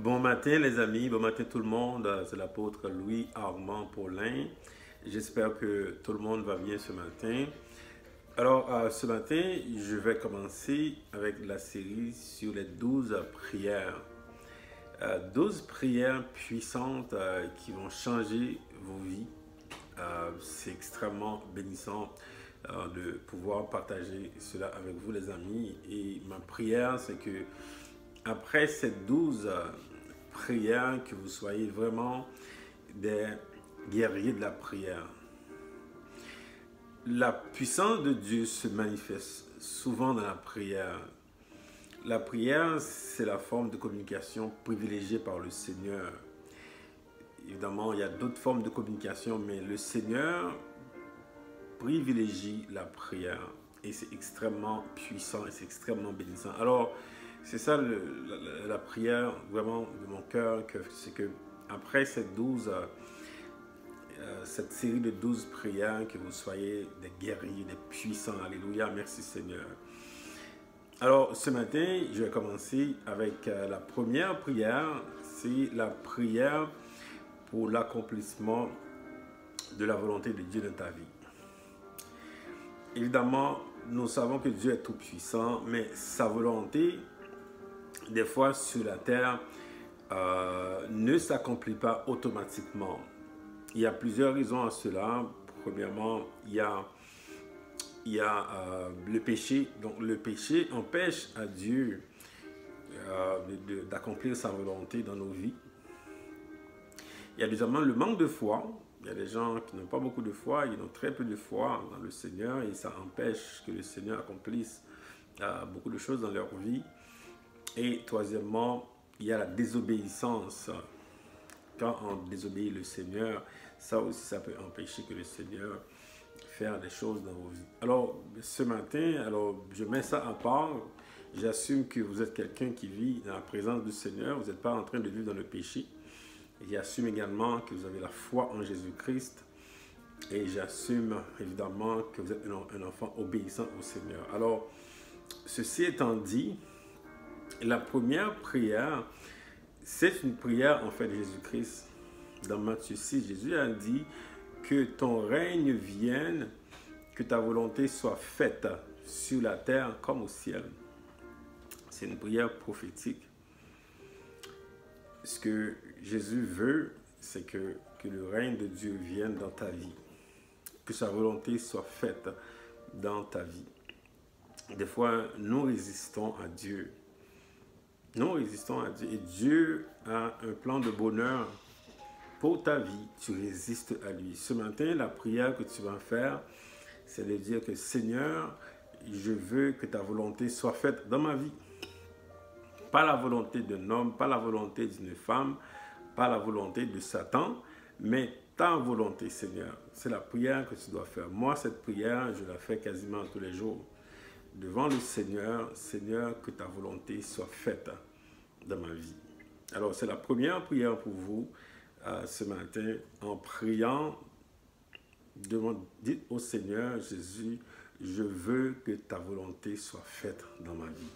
Bon matin les amis, bon matin tout le monde, c'est l'apôtre Louis Armand Paulin. J'espère que tout le monde va bien ce matin. Alors ce matin, je vais commencer avec la série sur les 12 prières. 12 prières puissantes qui vont changer vos vies. C'est extrêmement bénissant de pouvoir partager cela avec vous les amis. Et ma prière, c'est que après ces 12 prières, que vous soyez vraiment des guerriers de la prière. La puissance de Dieu se manifeste souvent dans la prière. La prière, c'est la forme de communication privilégiée par le Seigneur. Évidemment, il y a d'autres formes de communication, mais le Seigneur privilégie la prière. Et c'est extrêmement puissant et c'est extrêmement bénissant. Alors, c'est ça la prière vraiment de mon cœur, c'est que après cette série de 12 prières, que vous soyez des guerriers, des puissants. Alléluia, merci Seigneur. Alors, ce matin, je vais commencer avec la première prière. C'est la prière pour l'accomplissement de la volonté de Dieu dans ta vie. Évidemment, nous savons que Dieu est tout puissant, mais sa volonté, des fois sur la terre, ne s'accomplit pas automatiquement. Il y a plusieurs raisons à cela. Premièrement, il y a le péché. Donc le péché empêche à Dieu d'accomplir sa volonté dans nos vies. Il y a deuxièmement le manque de foi. Il y a des gens qui n'ont pas beaucoup de foi, ils ont très peu de foi dans le Seigneur et ça empêche que le Seigneur accomplisse beaucoup de choses dans leur vie. Et troisièmement, il y a la désobéissance. Quand on désobéit le Seigneur, ça aussi, ça peut empêcher que le Seigneur fasse des choses dans vos vies. Alors, ce matin, je mets ça à part. J'assume que vous êtes quelqu'un qui vit dans la présence du Seigneur. Vous n'êtes pas en train de vivre dans le péché. J'assume également que vous avez la foi en Jésus-Christ. Et j'assume évidemment que vous êtes un enfant obéissant au Seigneur. Alors, ceci étant dit, la première prière, c'est une prière en fait de Jésus-Christ. Dans Matthieu 6, Jésus a dit que ton règne vienne, que ta volonté soit faite sur la terre comme au ciel. C'est une prière prophétique. Ce que Jésus veut, c'est que le règne de Dieu vienne dans ta vie. Que sa volonté soit faite dans ta vie. Des fois, nous résistons à Dieu. Nous résistons à Dieu. Et Dieu a un plan de bonheur pour ta vie. Tu résistes à lui. Ce matin, la prière que tu vas faire, c'est de dire que Seigneur, je veux que ta volonté soit faite dans ma vie. Pas la volonté d'un homme, pas la volonté d'une femme, pas la volonté de Satan, mais ta volonté, Seigneur. C'est la prière que tu dois faire. Moi, cette prière, je la fais quasiment tous les jours. Devant le Seigneur, Seigneur, que ta volonté soit faite dans ma vie. Alors, c'est la première prière pour vous ce matin. En priant, dites au Seigneur, Jésus, je veux que ta volonté soit faite dans ma vie.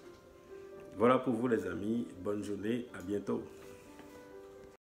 Voilà pour vous les amis. Bonne journée. À bientôt.